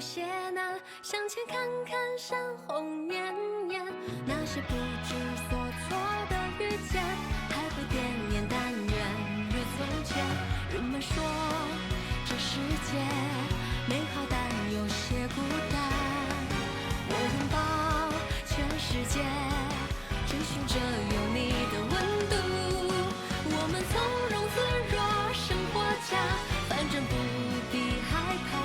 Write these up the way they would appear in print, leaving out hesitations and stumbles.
些难，向前看看山红绵绵，那些不知所措的遇见，还会点烟但愿如从前。人们说这世界美好但有些孤单，我拥抱全世界，追寻着有你的温度。我们从容自若生活家，反正不必害怕。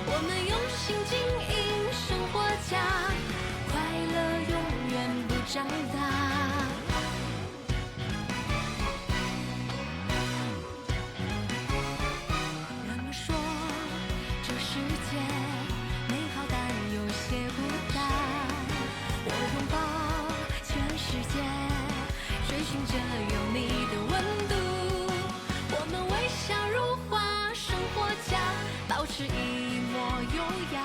我们用心经营生活家，快乐永远不长大。人们说这世界美好但有些孤单，我拥抱全世界，追寻着有你的温度。我们微笑如花，生活家保持一抹优雅。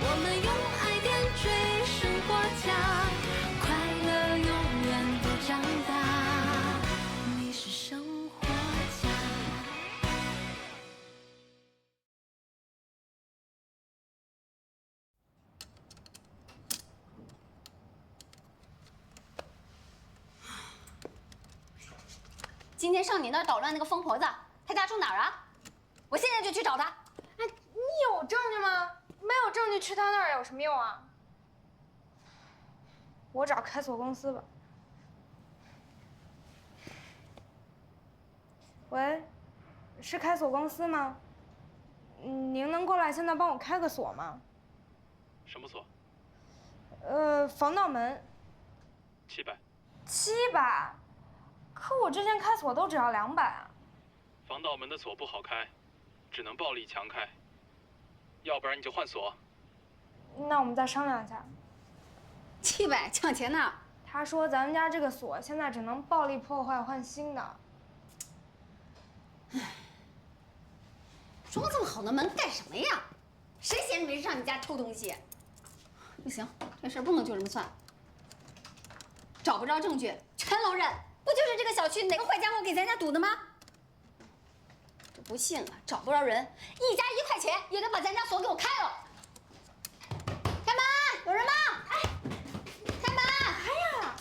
我们用爱点缀生活家，快乐永远不长大。你是生活家。今天上你那儿捣乱那个疯婆子，她家住哪儿啊？我现在就去找她。哎，你有证据吗？没有证据去他那儿有什么用啊？我找开锁公司吧。喂，是开锁公司吗？您能过来现在帮我开个锁吗？什么锁防盗门。？700。700？可我之前开锁都只要200啊。防盗门的锁不好开，只能暴力强开，要不然你就换锁。那我们再商量一下。700抢钱呢？他说咱们家这个锁现在只能暴力破坏换新的。装这么好的门干什么呀？谁闲着没事上你家偷东西？不行，这事不能就这么算。找不着证据，陈楼人不就是这个小区哪个坏家伙给咱家堵的吗？这不信了，找不着人，一家1块钱也得把咱家锁给我开了。开门，有人吗？哎，开门！哎呀，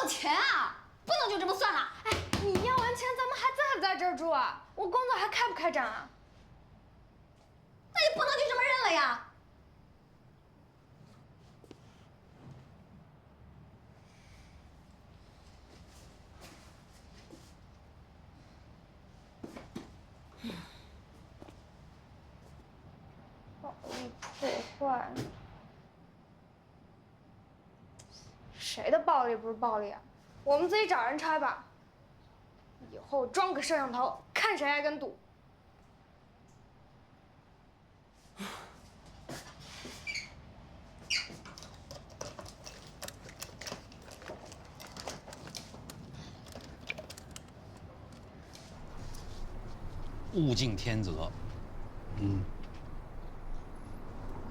要钱啊！不能就这么算了。哎，你要完钱，咱们还在不在这儿住啊？我工作还开不开展啊？那也不能就这么认了呀。暴力破坏？谁的暴力不是暴力啊？我们自己找人拆吧。以后装个摄像头，看谁还敢堵。物竞天择。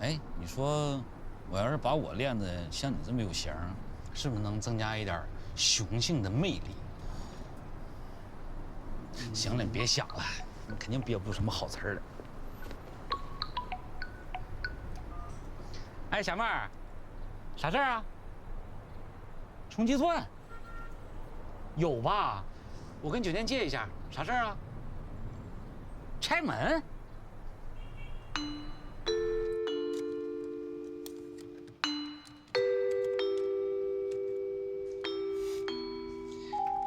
哎，你说我要是把我练得像你这么有型，是不是能增加一点雄性的魅力？行了，你别想了，你肯定憋不出什么好词儿来。哎，小妹儿，啥事儿啊？充计算？有吧？我跟酒店借一下，啥事儿啊？拆门？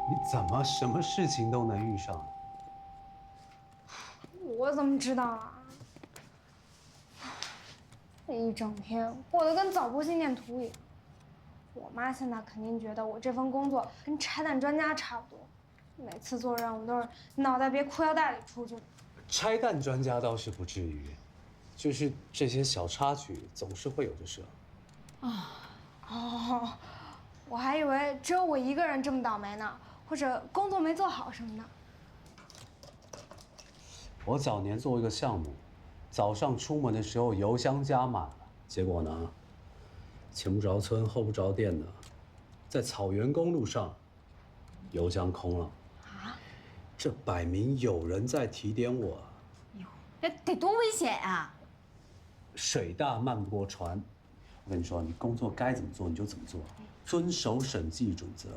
你怎么什么事情都能遇上？我怎么知道啊？这一整天过得跟早播心电图一样。我妈现在肯定觉得我这份工作跟拆弹专家差不多，每次做任务都是脑袋别裤腰带里出去的。拆弹专家倒是不至于，就是这些小插曲总是会有的事。哦，我还以为只有我一个人这么倒霉呢，或者工作没做好什么的。我早年做一个项目，早上出门的时候油箱加满了，结果呢，前不着村后不着店的，在草原公路上，油箱空了。啊？这摆明有人在提点我。这得多危险啊！水大慢不过船。我跟你说，你工作该怎么做你就怎么做，遵守审计准则，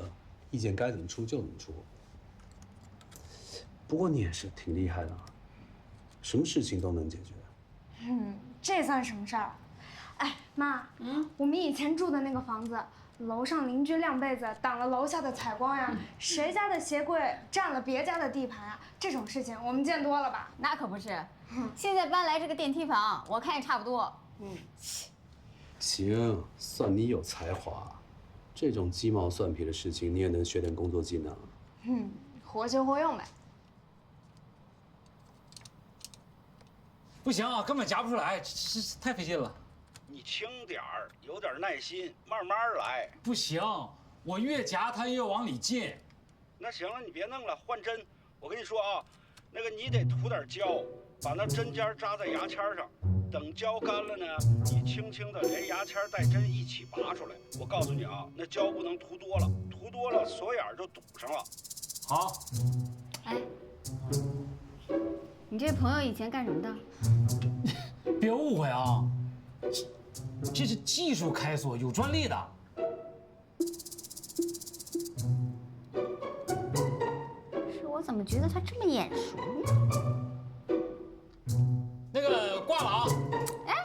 意见该怎么出就怎么出。不过你也是挺厉害的啊，什么事情都能解决。这算什么事儿？哎，妈，我们以前住的那个房子，楼上邻居晾被子挡了楼下的采光呀，谁家的鞋柜占了别家的地盘呀，这种事情我们见多了吧？那可不是，现在搬来这个电梯房，我看也差不多。行，算你有才华，这种鸡毛蒜皮的事情你也能学点工作技能。活学活用呗。不行啊，根本夹不出来，这太费劲了。你轻点儿，有点耐心，慢慢来。不行，我越夹它越往里进。那行了，你别弄了，换针。我跟你说啊，那个你得涂点胶，把那针尖扎在牙签上。等胶干了呢，你轻轻的连牙签带针一起拔出来。我告诉你啊，那胶不能涂多了，涂多了锁眼就堵上了。好。哎，你这朋友以前干什么的？别误会啊，这是技术开锁，有专利的。是我怎么觉得他这么眼熟呢？那个挂了啊！哎，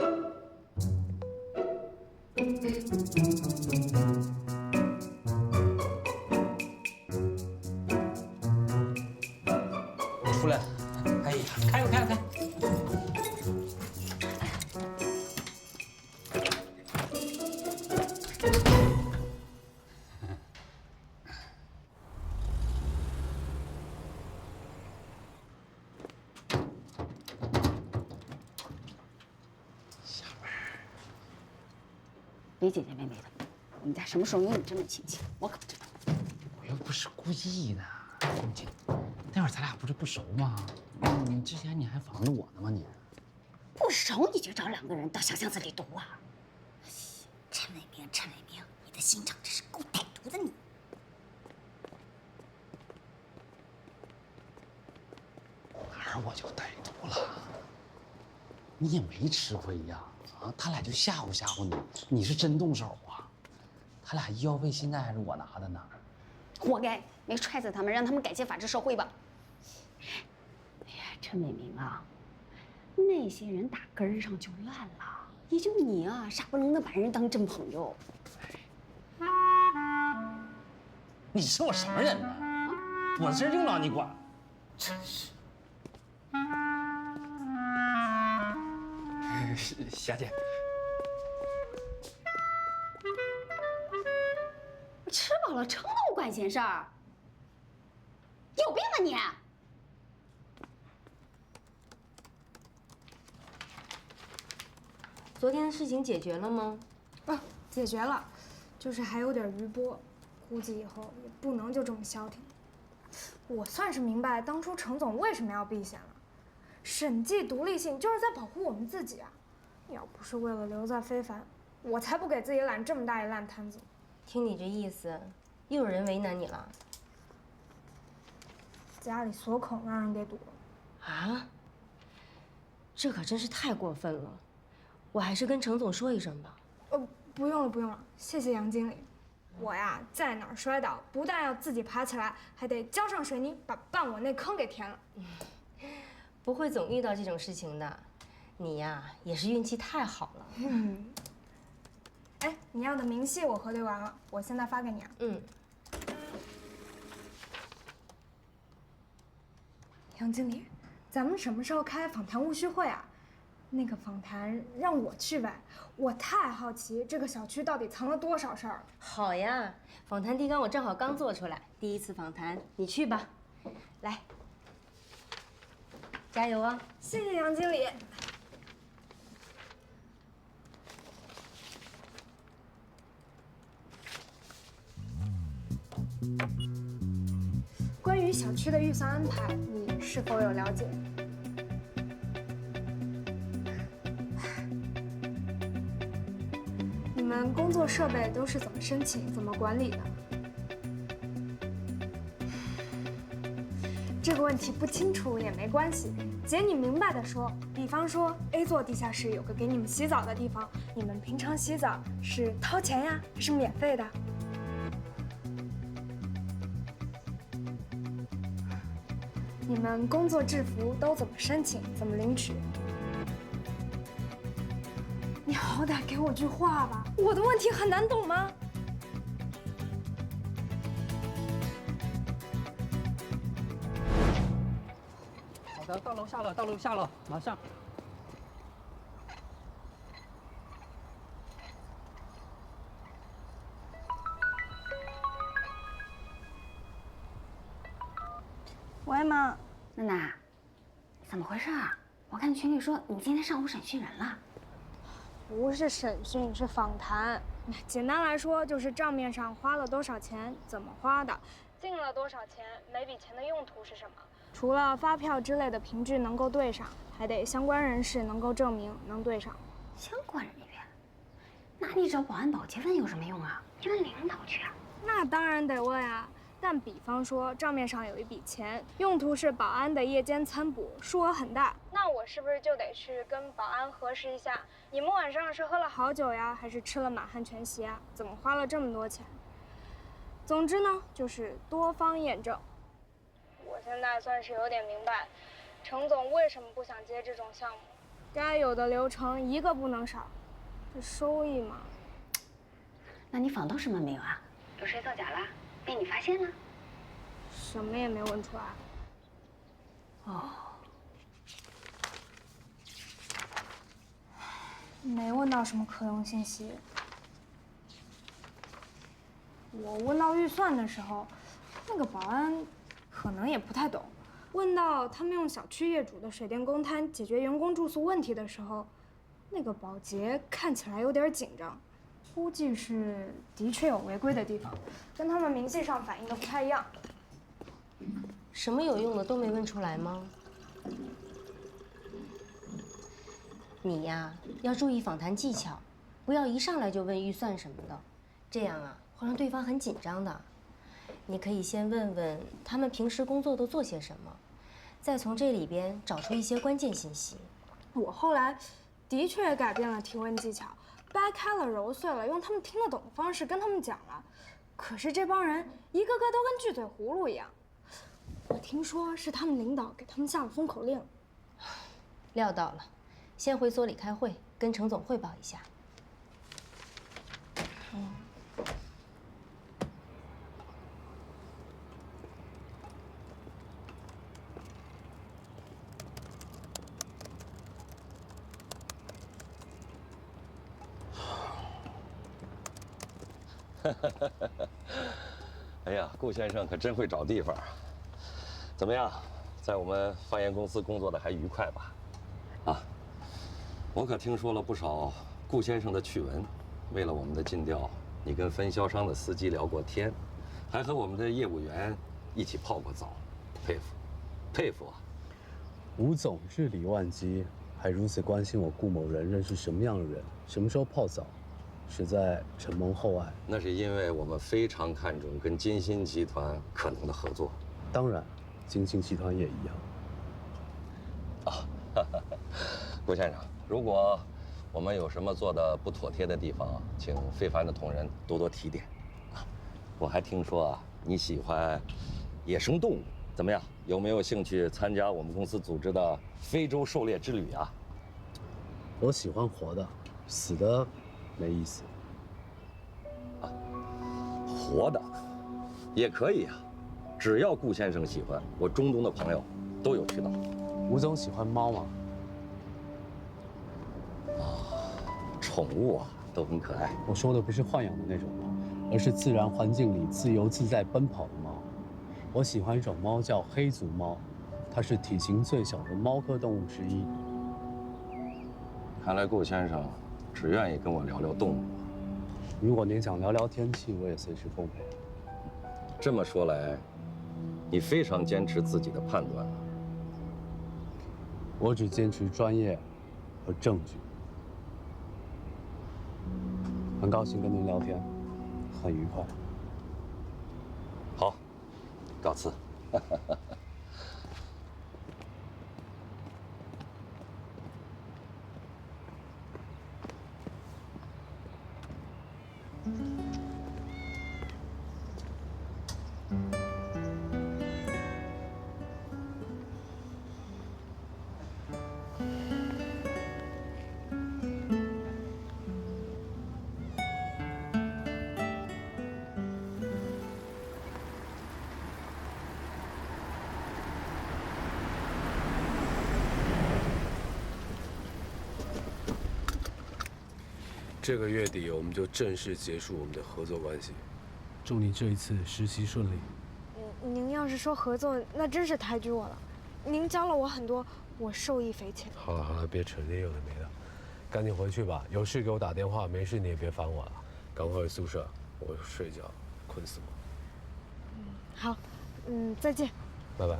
出来。哎呀，开。别姐姐妹妹的，我们家什么时候有你这么亲戚？我可不知道。我又不是故意的，这那会儿咱俩不是不熟吗？你之前你还防着我呢吗你？不熟你就找2个人到小巷子里堵啊？陈伟明，你的心肠真是够歹毒的你。哪儿我就歹毒了？你也没吃亏呀，啊，他俩就吓唬你，你是真动手啊？他俩医药费现在还是我拿的呢。活该，没踹死他们，让他们改进法治社会吧。哎呀，陈伟明啊，那些人打根儿上就烂了，也就你啊，傻不愣登把人当真朋友。你是我什么人呢？我的事用得着你管？真是。霞姐，吃饱了撑的我管闲事儿，有病吧你？昨天的事情解决了吗？解决了，就是还有点余波，估计以后也不能就这么消停。我算是明白当初程总为什么要避嫌了，审计独立性就是在保护我们自己啊。要不是为了留在非凡，我才不给自己揽这么大一烂摊子。听你这意思，又有人为难你了？家里锁孔让人给堵了。啊？这可真是太过分了，我还是跟程总说一声吧。不用了，谢谢杨经理。我呀，在哪儿摔倒，不但要自己爬起来，还得浇上水泥把绊我那坑给填了。不会总遇到这种事情的，你呀也是运气太好了。哎，你要的明细我核对完了，我现在发给你啊。杨经理，咱们什么时候开访谈务虚会啊？那个访谈让我去呗，我太好奇这个小区到底藏了多少事儿了。好呀，访谈提纲我正好刚做出来，第一次访谈你去吧。来，加油啊！谢谢杨经理。关于小区的预算安排，你是否有了解？你们工作设备都是怎么申请、怎么管理的？这个问题不清楚也没关系，姐你明白的说。比方说 A 座地下室有个给你们洗澡的地方，你们平常洗澡是掏钱呀，还是免费的？你们工作制服都怎么申请，怎么领取？你好歹给我句话吧，我的问题很难懂吗？好的，到楼下了，到楼下了，马上。喂，妈。娜娜，怎么回事啊？我看群里说你今天上午审讯人了。不是审讯，是访谈。简单来说，就是账面上花了多少钱，怎么花的，进了多少钱，每笔钱的用途是什么。除了发票之类的凭据能够对上，还得相关人士能够证明能对上。相关人员？那你找保安保洁问有什么用啊？你问领导去啊。那当然得问啊。但比方说账面上有一笔钱，用途是保安的夜间餐补，数额很大，那我是不是就得去跟保安核实一下，你们晚上是喝了好酒呀，还是吃了满汉全席啊？怎么花了这么多钱？总之呢，就是多方验证。我现在算是有点明白，程总为什么不想接这种项目，该有的流程一个不能少，这收益嘛。那你访到什么没有啊？有谁造假了？被你发现了？什么也没问出来。哦，没问到什么可用信息。我问到预算的时候，那个保安可能也不太懂。问到他们用小区业主的水电公摊解决员工住宿问题的时候，那个保洁看起来有点紧张。估计是的确有违规的地方，跟他们明细上反映的不太一样。什么有用的都没问出来吗？你呀，要注意访谈技巧，不要一上来就问预算什么的，这样啊会让对方很紧张的。你可以先问问他们平时工作都做些什么，再从这里边找出一些关键信息。我后来的确改变了提问技巧。掰开了揉碎了，用他们听得懂的方式跟他们讲了，可是这帮人一个个都跟锯嘴葫芦一样。我听说是他们领导给他们下了封口令。料到了，先回所里开会，跟程总汇报一下。哎呀，顾先生可真会找地方。怎么样，在我们发研公司工作的还愉快吧？啊，我可听说了不少顾先生的趣闻。为了我们的尽调，你跟分销商的司机聊过天，还和我们的业务员一起泡过澡，佩服，佩服啊！吴总日理万机，还如此关心我顾某人认识什么样的人，什么时候泡澡。实在承蒙厚爱，那是因为我们非常看重跟金鑫集团可能的合作。当然，金鑫集团也一样。啊，顾先生，如果我们有什么做的不妥帖的地方，请非凡的同仁多多提点。啊，我还听说啊，你喜欢野生动物，怎么样？有没有兴趣参加我们公司组织的非洲狩猎之旅啊？我喜欢活的，死的没意思。啊，活的也可以啊，只要顾先生喜欢，我中东的朋友都有渠道。吴总喜欢猫吗？啊，宠物啊都很可爱。我说的不是豢养的那种猫，而是自然环境里自由自在奔跑的猫。我喜欢一种猫叫黑足猫，它是体型最小的猫科动物之一。看来顾先生只愿意跟我聊聊动物。如果您想聊聊天气，我也随时奉陪。这么说来，你非常坚持自己的判断了。我只坚持专业和证据。很高兴跟您聊天，很愉快。好，告辞。这个月底我们就正式结束我们的合作关系。祝你这一次实习顺利。您要是说合作，那真是抬举我了。您教了我很多，我受益匪浅。好了好了，别扯这些有的没的，赶紧回去吧。有事给我打电话，没事你也别烦我了。赶快回宿舍，我睡觉，困死我。好，再见。拜拜。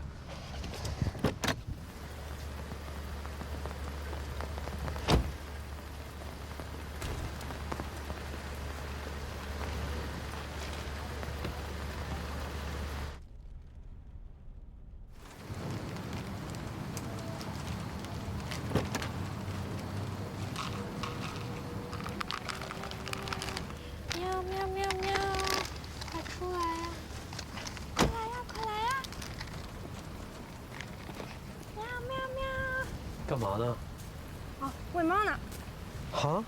喵喵喵喵，快出来呀！快来呀，快来呀！喵喵喵。干嘛呢？哦，喂猫呢。哈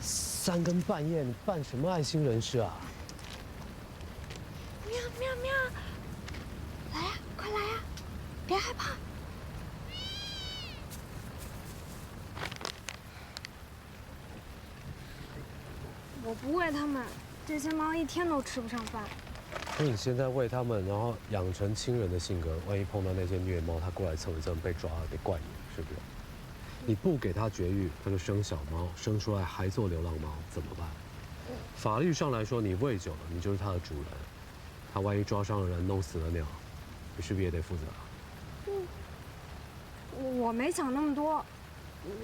？3更半夜，你办什么爱心人士啊？喵喵喵，来呀，快来呀，别害怕。我不喂它们，这些猫一天都吃不上饭。那你现在喂它们，然后养成亲人的性格，万一碰到那些虐猫，它过来蹭一蹭被抓了，得怪你，是不是？你不给它绝育，它就生小猫，生出来还做流浪猫，怎么办？法律上来说，你喂久了，你就是它的主人。它万一抓伤了人，弄死了鸟，你是不是也得负责？我没想那么多，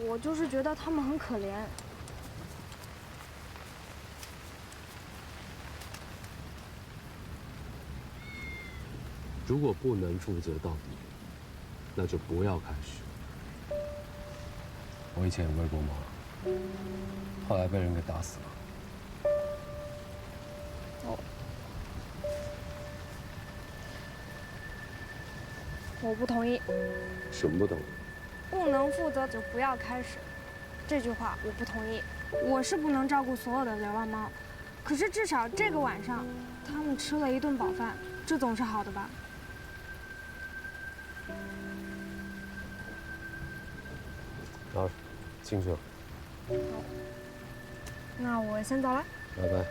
我就是觉得它们很可怜。如果不能负责到底，那就不要开始。我以前也喂过猫，后来被人给打死了。我不同意。什么不同意？不能负责就不要开始，这句话我不同意。我是不能照顾所有的流浪猫，可是至少这个晚上，它们吃了一顿饱饭，这总是好的吧？好，进去了。那我先走了。拜拜。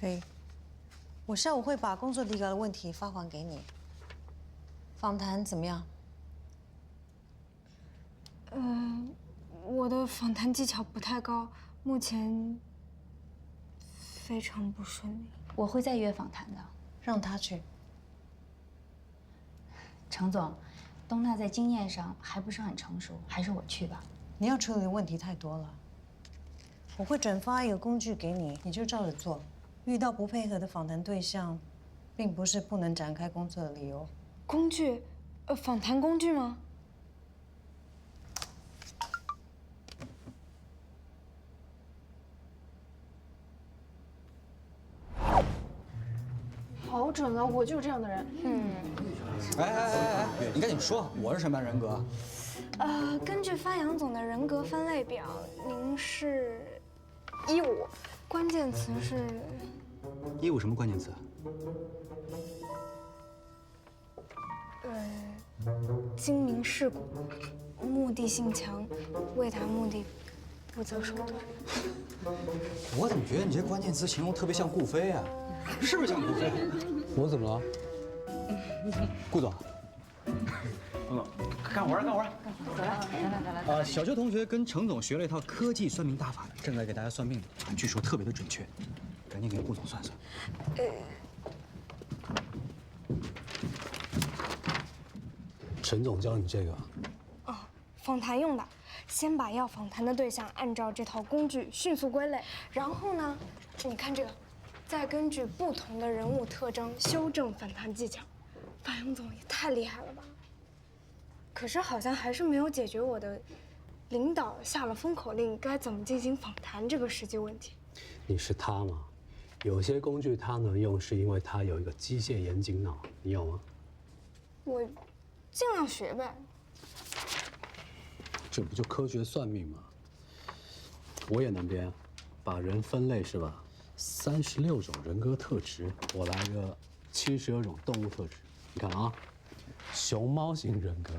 可以，我下午会把工作提交的问题发还给你。访谈怎么样？我的访谈技巧不太高，目前非常不顺利。我会再约访谈的，让他去。程总，东娜在经验上还不是很成熟，还是我去吧。你要处理的问题太多了，我会转发一个工具给你，你就照着做。遇到不配合的访谈对象，并不是不能展开工作的理由。工具，访谈工具吗？好准啊！我就是这样的人。哎，你赶紧说，我是什么样人格？根据发扬总的人格分类表，您是15，关键词是15什么关键词？精明世故，目的性强，为达目的不择手段。我怎么觉得你这关键词形容特别像顾飞啊？是不是像顾飞？我怎么了？顾总，干活。走了。小邱同学跟程总学了一套科技算命大法，正在给大家算命，据说特别的准确，赶紧给顾总算算。陈总教你这个？访谈用的，先把要访谈的对象按照这套工具迅速归类，然后呢，你看这个，再根据不同的人物特征修正访谈技巧。发扬总也太厉害了吧！可是好像还是没有解决我的领导下了封口令该怎么进行访谈这个实际问题。你是他吗？有些工具它能用，是因为它有一个机械严谨脑，你有吗？我尽量学呗。这不就科学算命吗？我也能编，把人分类是吧？36种人格特质，我来个72种动物特质。你看啊，熊猫型人格，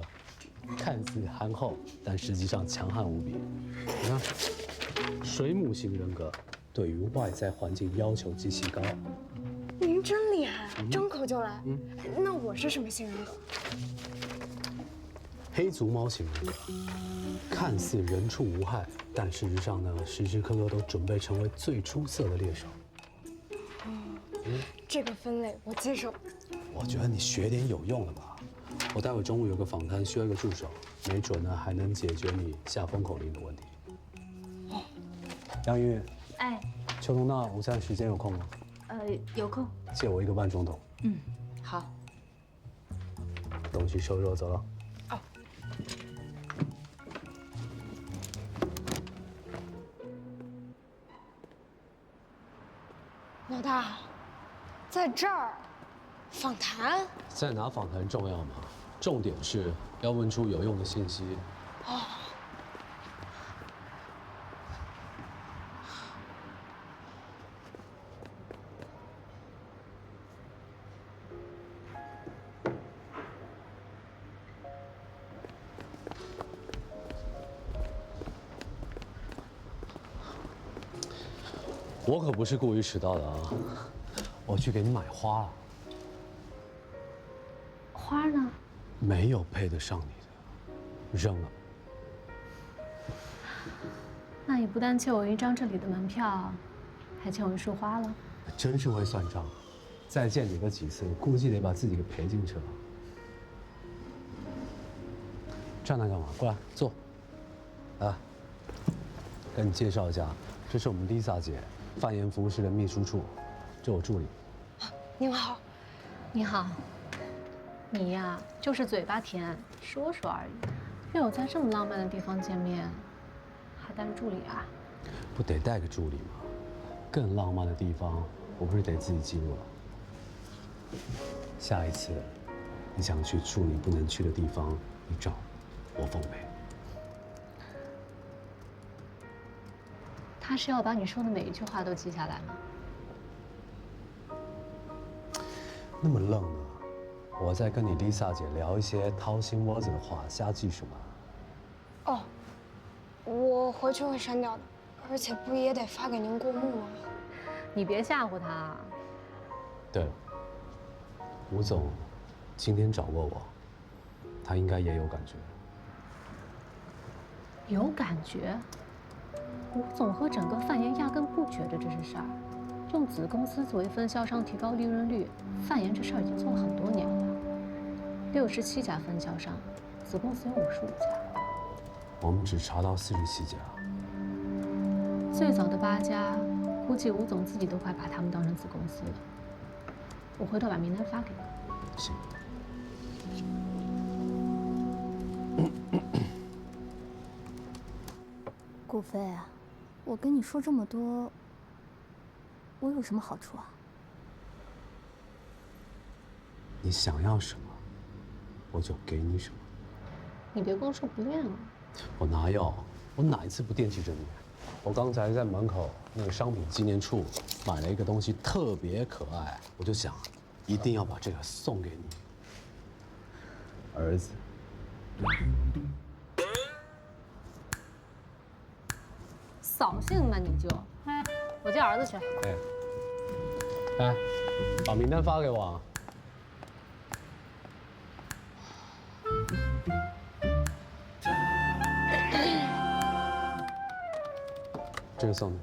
看似憨厚，但实际上强悍无比。你看，水母型人格，对于外在环境要求极其高。您真厉害，张口就来。那我是什么型人格？黑足猫型人格，看似人畜无害，但事实上呢，时时刻刻都准备成为最出色的猎手。这个分类我接受。我觉得你学点有用的吧。我待会中午有个访谈，需要一个助手，没准呢还能解决你下封口令的问题。杨玉，哎，邱东娜，午餐时间有空吗？有空。借我1个半钟头。好。东西收拾走了。老大，在这儿访谈？在哪访谈重要吗？重点是要问出有用的信息。哦。我可不是故意迟到的啊！我去给你买花了。花呢？没有配得上你的，扔了。那你不但欠我1张这里的门票，还欠我1束花了。真是会算账，再见你个几次，估计得把自己给赔进去了。站那干嘛？过来坐。来，跟你介绍一下，这是我们 Lisa 姐，范妍服务室的秘书处，这我助理。您好。你好。你呀，就是嘴巴甜，说说而已。约我在这么浪漫的地方见面，还带着助理啊？不得带个助理吗？更浪漫的地方，我不是得自己记录了。下一次，你想去助理不能去的地方，你找我奉陪。他是要把你说的每一句话都记下来吗？那么愣呢？我在跟你 Lisa 姐聊一些掏心窝子的话，瞎记什么？哦，我回去会删掉的，而且不也得发给您过目吗？你别吓唬他。对了，吴总今天找过我，他应该也有感觉。有感觉？吴总和整个范妍压根不觉得这是事儿。用子公司作为分销商提高利润率，范妍这事儿已经做了很多年了。67家分销商，子公司有55家。我们只查到47家。最早的8家，估计吴总自己都快把他们当成子公司了。我回头把名单发给你。行。顾飞啊，我跟你说这么多，我有什么好处啊？你想要什么，我就给你什么。你别光说不练了。我哪有？我哪一次不惦记着你？我刚才在门口那个商品纪念处买了一个东西，特别可爱，我就想，一定要把这个送给你，儿子。扫兴吧你就，我接儿子去。哎，把名单发给我啊。这个送你。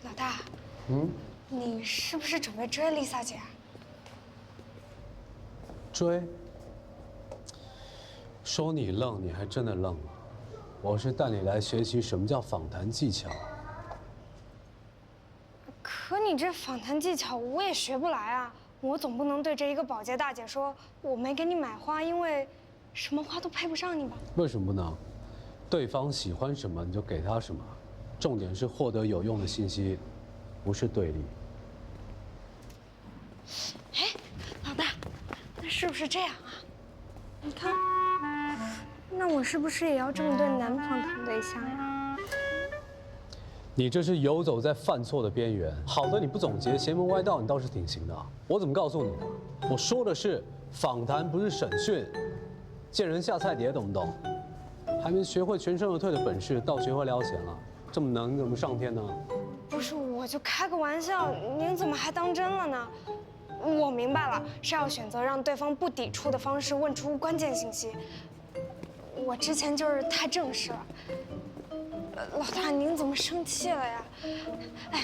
老大，你是不是准备追Lisa姐啊？追？说你愣，你还真的愣了。我是带你来学习什么叫访谈技巧。可你这访谈技巧我也学不来啊！我总不能对着一个保洁大姐说我没给你买花，因为什么话都配不上你吧？为什么不能？对方喜欢什么你就给他什么，重点是获得有用的信息，不是对立。哎，老大，那是不是这样啊？你看，那我是不是也要这么对男访谈对象呀？你这是游走在犯错的边缘。好的，你不总结，邪门歪道，你倒是挺行的。我怎么告诉你的？我说的是访谈，不是审讯。见人下菜碟，懂不懂？还没学会全身而退的本事，倒学会撩钱了。这么能，你怎么上天呢？不是，我就开个玩笑，您怎么还当真了呢？我明白了，是要选择让对方不抵触的方式问出关键信息。我之前就是太正式了。老大，您怎么生气了呀？哎，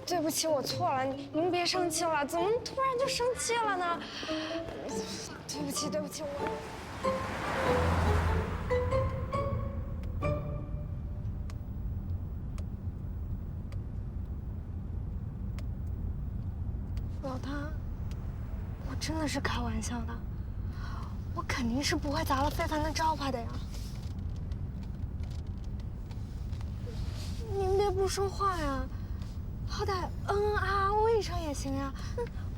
对不起，我错了，您别生气了。怎么突然就生气了呢？对不起，对不起，老大，我真的是开玩笑的，我肯定是不会砸了非凡的招牌的呀。您别不说话呀，好歹啊一声也行呀。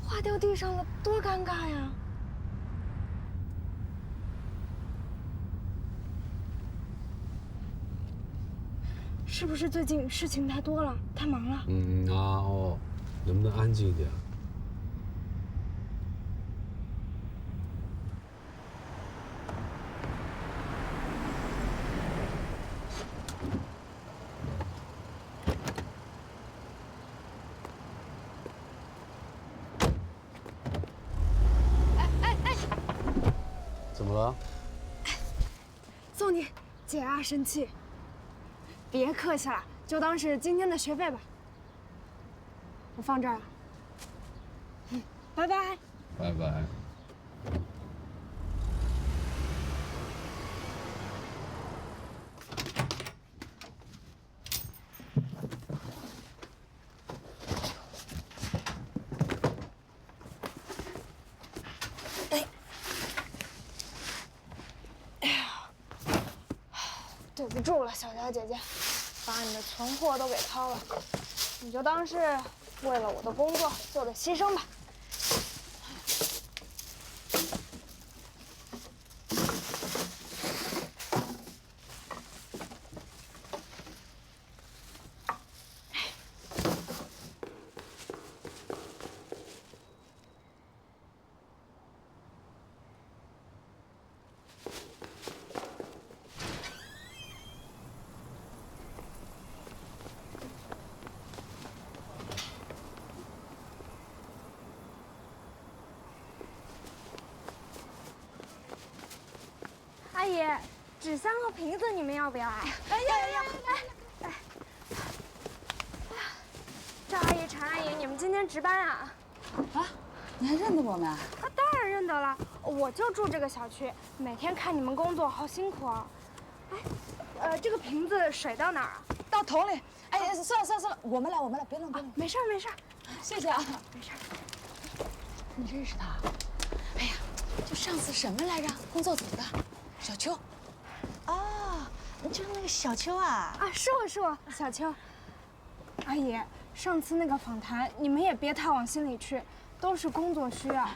话掉地上了，多尴尬呀！是不是最近事情太多了，太忙了？能不能安静一点？怎么了？送你，姐啊生气。别客气了，就当是今天的学费吧。我放这儿了。拜拜。拜拜。对不住了，小娇姐姐，把你的存货都给掏了，你就当是为了我的工作做的牺牲吧。阿姨，纸箱和瓶子你们要不要啊？要！赵阿姨、陈阿姨，你们今天值班啊？啊，你还认得我们啊？啊，当然认得了，我就住这个小区，每天看你们工作好辛苦啊。哎，这个瓶子水到哪儿啊？到桶里。哎，算了，我们来，别弄，没事，谢谢啊。没事。你认识他？哎呀，就上次什么来着？工作组的。小秋，哦，就是那个小秋啊！啊，是我，小秋。阿姨，上次那个访谈，你们也别太往心里去，都是工作需要。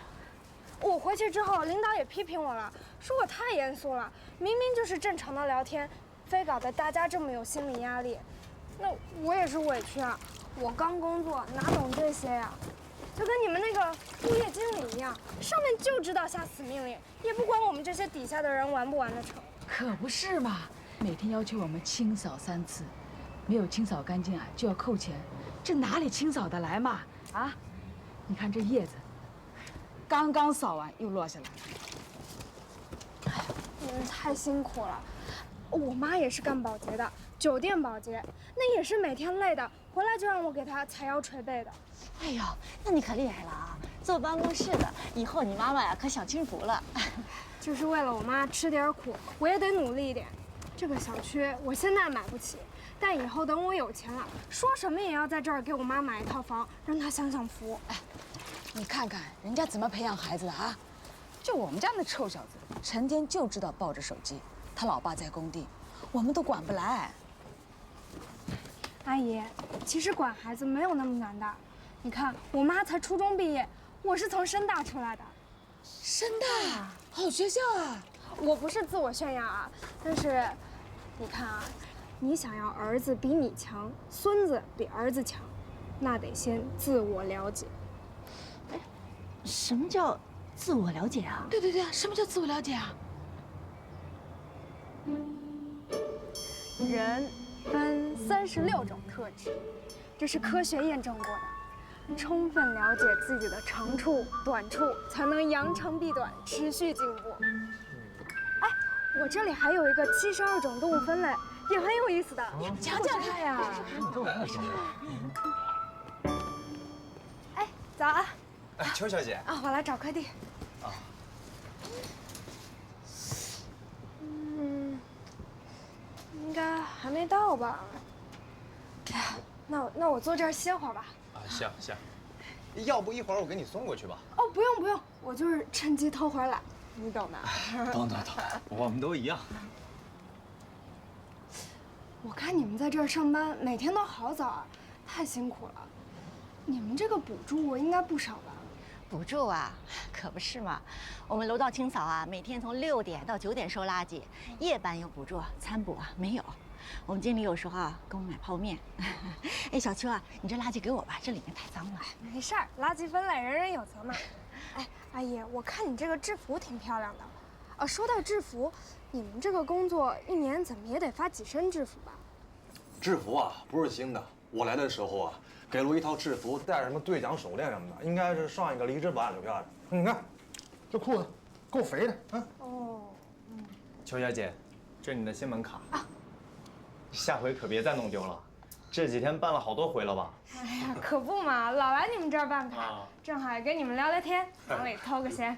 我回去之后，领导也批评我了，说我太严肃了，明明就是正常的聊天，非搞得大家这么有心理压力。那我也是委屈啊，我刚工作哪懂这些呀？就跟你们那个物业经理一样，上面就知道下死命令，也不管我们这些底下的人完不完得成。可不是嘛，每天要求我们清扫3次，没有清扫干净啊就要扣钱，这哪里清扫得来嘛？啊，你看这叶子，刚刚扫完又落下来了。哎呀，你们太辛苦了。我妈也是干保洁的，酒店保洁，那也是每天累的，回来就让我给她踩腰捶背的。哎呦，那你可厉害了啊！坐办公室的，以后你妈妈呀可享清福了。就是为了我妈吃点苦，我也得努力一点。这个小区我现在买不起，但以后等我有钱了，说什么也要在这儿给我妈买一套房，让她享享福。哎，你看看人家怎么培养孩子的啊？就我们家那臭小子，成天就知道抱着手机。他老爸在工地，我们都管不来。阿姨，其实管孩子没有那么难的。你看，我妈才初中毕业，我是从深大出来的。深大，好学校啊！我不是自我炫耀啊，但是，你看啊，你想要儿子比你强，孙子比儿子强，那得先自我了解。什么叫自我了解啊？对对对，什么叫自我了解啊？人分36种特质，这是科学验证过的。充分了解自己的长处、短处，才能扬长避短，持续进步。哎，我这里还有一个72种动物分类，也很有意思的，讲讲看呀。哎，早安。哎，邱小姐。啊，我来找快递。啊。应该还没到吧？哎呀，那我坐这儿歇会儿吧。啊，行行，要不一会儿我给你送过去吧？哦，不用不用，我就是趁机偷会儿懒，你懂的。懂，我们都一样。我看你们在这儿上班，每天都好早啊，太辛苦了。你们这个补助应该不少吧？补助啊，可不是嘛。我们楼道清扫啊，每天从6点到9点收垃圾，夜班有补助，餐补啊没有。我们经理有时候啊跟我买泡面。哎，小邱啊，你这垃圾给我吧，这里面太脏了。没事儿，垃圾分类人人有责嘛。哎，阿姨，我看你这个制服挺漂亮的。说到制服，你们这个工作一年怎么也得发几身制服吧？制服啊，不是新的。我来的时候啊，给了我一套制服，带什么对讲手链什么的，应该是上一个离职版留下的。你看，这裤子够肥的啊。哦，邱小姐，这是你的新门卡啊，下回可别再弄丢了。这几天办了好多回了吧？哎呀，可不嘛，老来你们这儿办卡，正好跟你们聊聊天，往里偷个闲。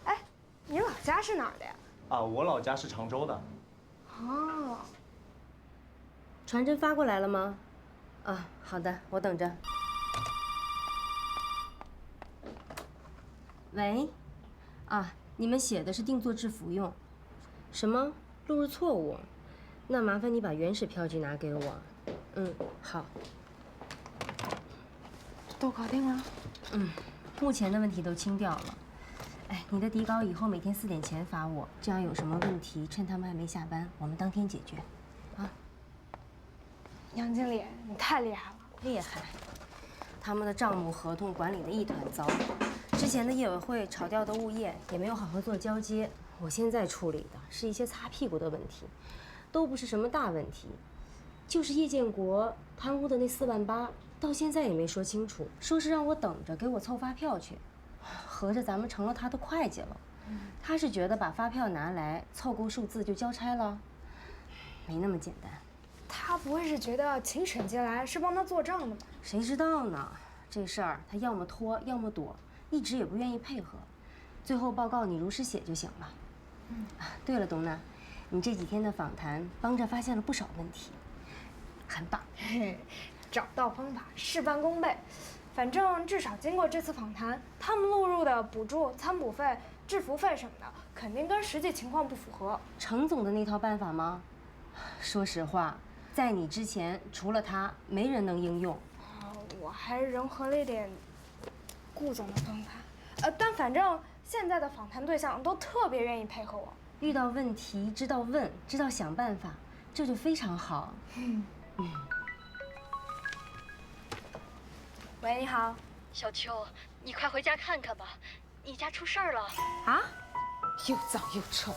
哎，你老家是哪儿的呀？啊，我老家是常州的。哦。传真发过来了吗？啊，好的，我等着。喂，啊，你们写的是定做制服用，什么录入错误？那麻烦你把原始票据拿给我。好。都搞定了。目前的问题都清掉了。哎，你的底稿以后每天4点前发我，这样有什么问题，趁他们还没下班，我们当天解决。啊。杨经理，你太厉害了！厉害，他们的账目合同管理的一团糟，之前的业委会炒掉的物业也没有好好做交接。我现在处理的是一些擦屁股的问题，都不是什么大问题，就是叶建国贪污的那4万8，到现在也没说清楚，说是让我等着给我凑发票去，合着咱们成了他的会计了。他是觉得把发票拿来凑够数字就交差了，没那么简单。他不会是觉得请沈杰来是帮他做账的吧？谁知道呢？这事儿他要么拖，要么躲，一直也不愿意配合。最后报告你如实写就行了。对了，董娜，你这几天的访谈帮着发现了不少问题，很棒。找到方法，事半功倍。反正至少经过这次访谈，他们录入的补助、餐补费、制服费什么的，肯定跟实际情况不符合。程总的那套办法吗？说实话，在你之前，除了他，没人能应用。我还融合了一点顾总的方法。但反正现在的访谈对象都特别愿意配合我。遇到问题知道问，知道想办法，这就非常好。喂，你好，小邱，你快回家看看吧，你家出事儿了。啊？又脏又臭，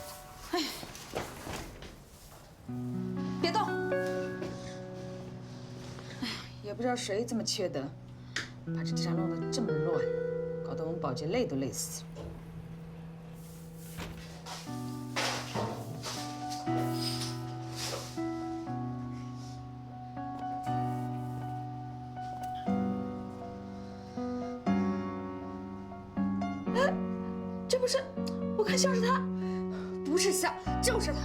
哎。别动！哎，也不知道谁这么缺德，把这地上弄得这么乱，搞得我们保洁累都累死了。这不是，我看像是他，不是像，就是他。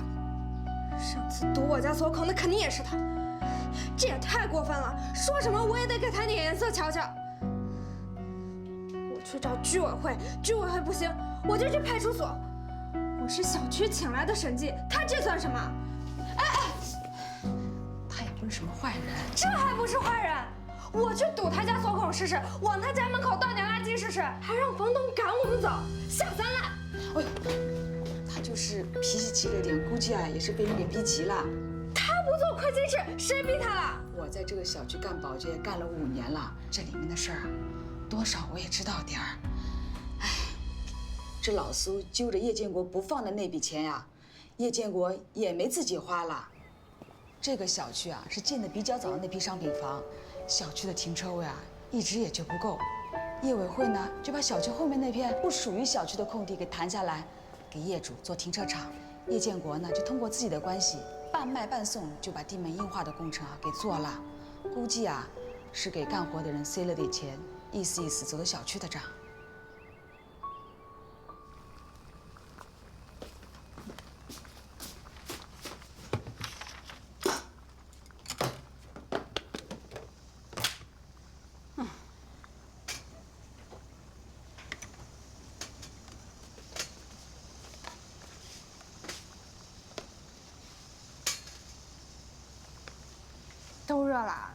上次堵我家锁口，那肯定也是他，这也太过分了！说什么我也得给他点颜色瞧瞧。我去找居委会，居委会不行，我就去派出所。我是小区请来的审计，他这算什么？他也不是什么坏人，这还不是坏人？我去堵他家锁孔试试，往他家门口倒点垃圾试试，还让房东赶我们走，下三滥。哎呦，他就是脾气急了点，估计啊也是被你给逼急了。他不做会计师，谁逼他了？我在这个小区干保洁干了5年了，这里面的事儿啊，多少我也知道点儿。哎，这老苏揪着叶建国不放的那笔钱呀，叶建国也没自己花了。这个小区啊是建的比较早的那批商品房，小区的停车位啊一直也就不够，业委会呢就把小区后面那片不属于小区的空地给谈下来，给业主做停车场。叶建国呢就通过自己的关系，半卖半送就把地面硬化的工程啊给做了，估计啊是给干活的人塞了点钱，意思意思走的小区的账。都热了，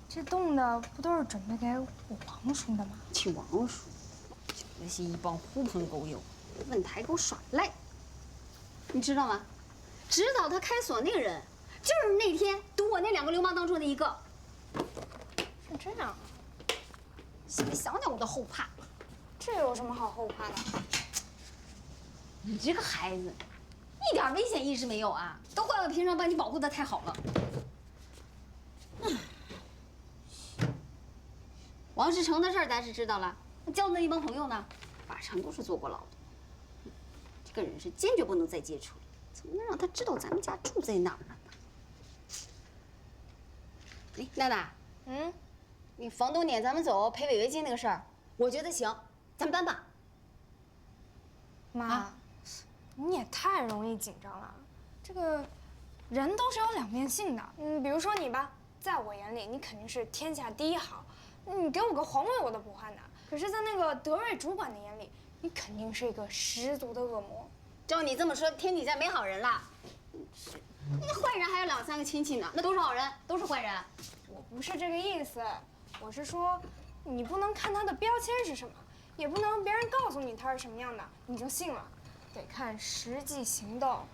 这冻的不都是准备给我王叔的吗？请王叔，那些一帮狐朋狗友，问他还给我耍赖，你知道吗？指导他开锁那个人，就是那天堵我那2个流氓当中的一个。是这样啊？现在想想我都后怕。这有什么好后怕的？你这个孩子，一点危险意识没有啊！都怪我平常把你保护的太好了。王世成的事儿咱是知道了，交的那一帮朋友呢，八成都是坐过牢的。这个人是坚决不能再接触了，怎么能让他知道咱们家住在哪儿呢？哎，娜娜，你房东撵咱们走赔违约金那个事儿，我觉得行，咱们办吧。妈，你也太容易紧张了。这个人都是有两面性的。比如说你吧，在我眼里你肯定是天下第一好，你给我个皇位我都不换的。可是，在那个德瑞主管的眼里，你肯定是一个十足的恶魔。照你这么说，天底下没好人了。那坏人还有2、3个亲戚呢，那都是好人，都是坏人。我不是这个意思，我是说，你不能看他的标签是什么，也不能别人告诉你他是什么样的你就信了，得看实际行动。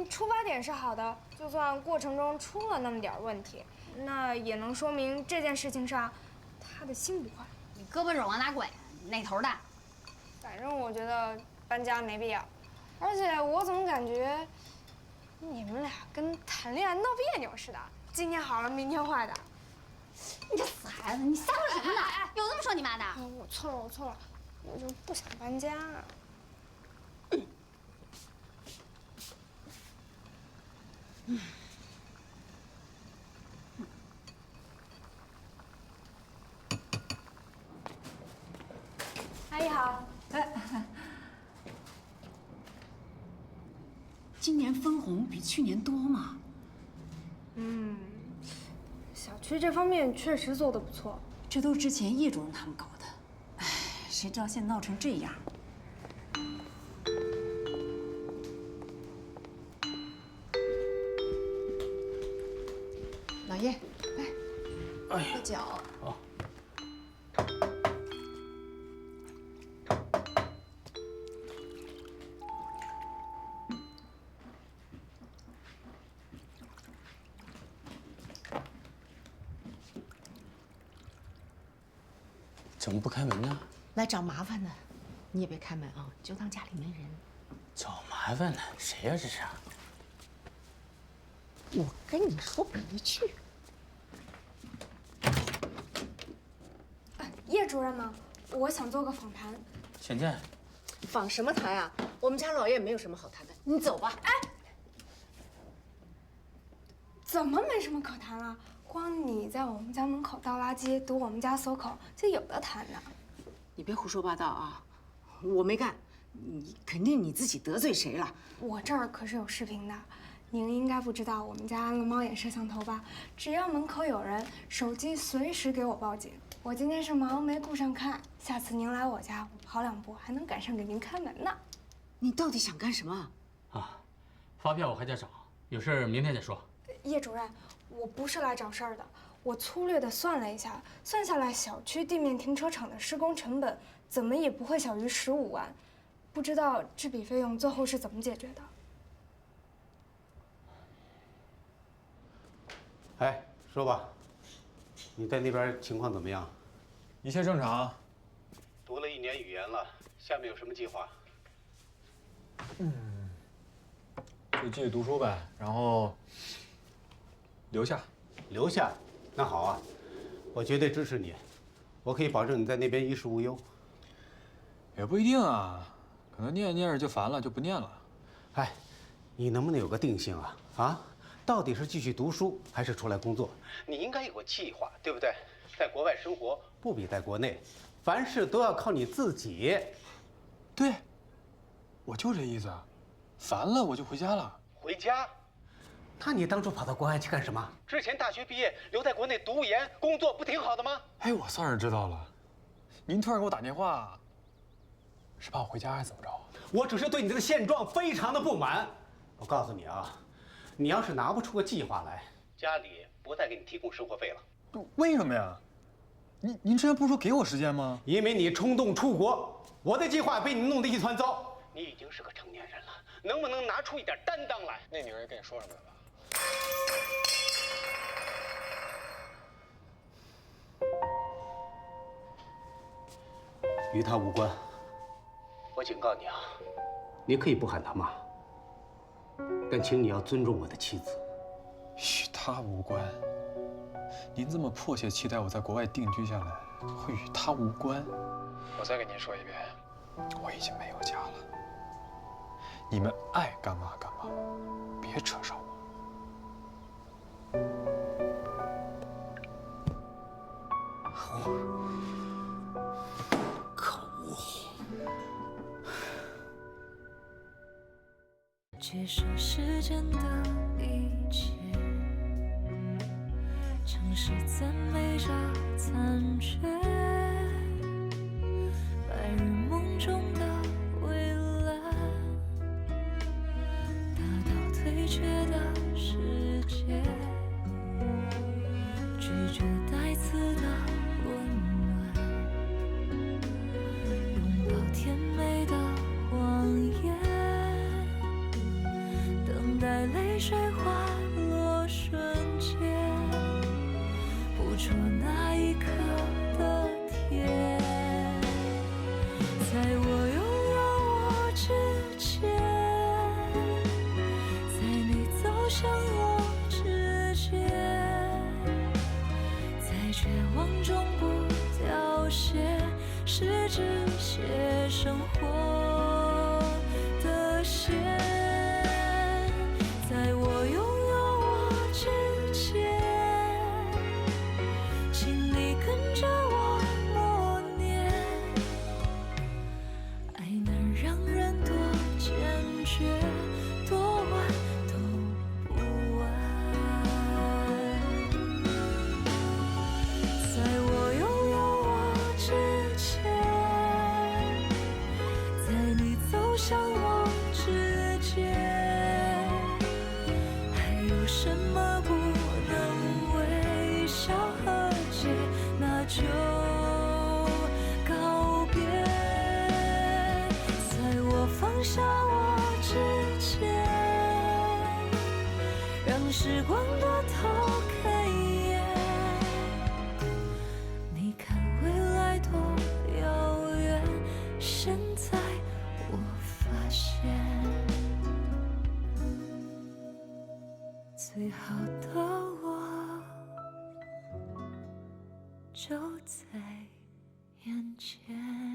出发点是好的，就算过程中出了那么点问题，那也能说明这件事情上他的心不坏。你胳膊肘往哪拐？哪头的？反正我觉得搬家没必要，而且我总感觉你们俩跟谈恋爱闹别扭似的，今天好了，明天坏的。你这死孩子，你瞎说什么呢？有这么说你妈的？我错了，我错了，我就不想搬家。阿姨好。今年分红比去年多吗？小区这方面确实做得不错。这都是之前叶主任他们搞的，哎，谁知道现在闹成这样。老叶，来，喝酒。好。怎么不开门呢？来找麻烦的，你也别开门啊，就当家里没人。找麻烦呢？谁呀这是？我跟你说别去。叶主任吗？我想做个访谈。请进。访什么谈啊？我们家老爷没有什么好谈的，你走吧。哎，怎么没什么可谈了？光你在我们家门口倒垃圾，堵我们家锁口，就有的谈呢。你别胡说八道啊！我没干，你肯定你自己得罪谁了。我这儿可是有视频的，您应该不知道，我们家安了猫眼摄像头吧？只要门口有人，手机随时给我报警。我今天是忙没顾上看，下次您来我家，我跑2步还能赶上给您开门呢。你到底想干什么？啊，发票我还在找，有事明天再说。叶主任，我不是来找事儿的，我粗略的算了一下，算下来小区地面停车场的施工成本怎么也不会小于15万，不知道这笔费用最后是怎么解决的。哎，说吧，你在那边情况怎么样？一切正常。读了1年语言了，下面有什么计划？就继续读书呗，然后留下。留下？那好啊，我绝对支持你，我可以保证你在那边衣食无忧。也不一定啊，可能念着念着就烦了，就不念了。哎，你能不能有个定性啊？啊？到底是继续读书还是出来工作？你应该有个计划，对不对？在国外生活不比在国内，凡事都要靠你自己。对，我就这意思，烦了我就回家了。回家？那你当初跑到国外去干什么？之前大学毕业留在国内读研工作，不挺好的吗？哎，我算是知道了，您突然给我打电话，是怕我回家还是怎么着？我只是对你这个现状非常的不满。我告诉你啊。你要是拿不出个计划来，家里不再给你提供生活费了。为什么呀？您之前不是说给我时间吗？因为你冲动出国，我的计划被你弄得一团糟。你已经是个成年人了，能不能拿出一点担当来？那女人跟你说什么了吧？与他无关。我警告你啊，你可以不喊他妈。但请你要尊重我的妻子。与他无关。您这么迫切期待我在国外定居下来，会与他无关？我再跟您说一遍，我已经没有家了。你们爱干嘛干嘛，别扯上我。可恶！接受时间的一切，城市赞美着残缺，白日梦中的蔚蓝，大到退却的世界，拒绝带刺的温暖，拥抱甜美的谎言，等待泪水滑落瞬间，捕捉那一刻的甜。在我拥有我之前，在你走向我之间，在绝望中不凋谢，是只写生活的线。在我拥有我之前，请你跟着我默念，爱能让人多坚决，多晚都不晚。在我拥有我之前，在你走向我之间，还有什么不能微笑和解？那就告别。在我放下我之前，让时光多偷看一眼。你看未来多遥远，现在我发现，最好的我就在眼前。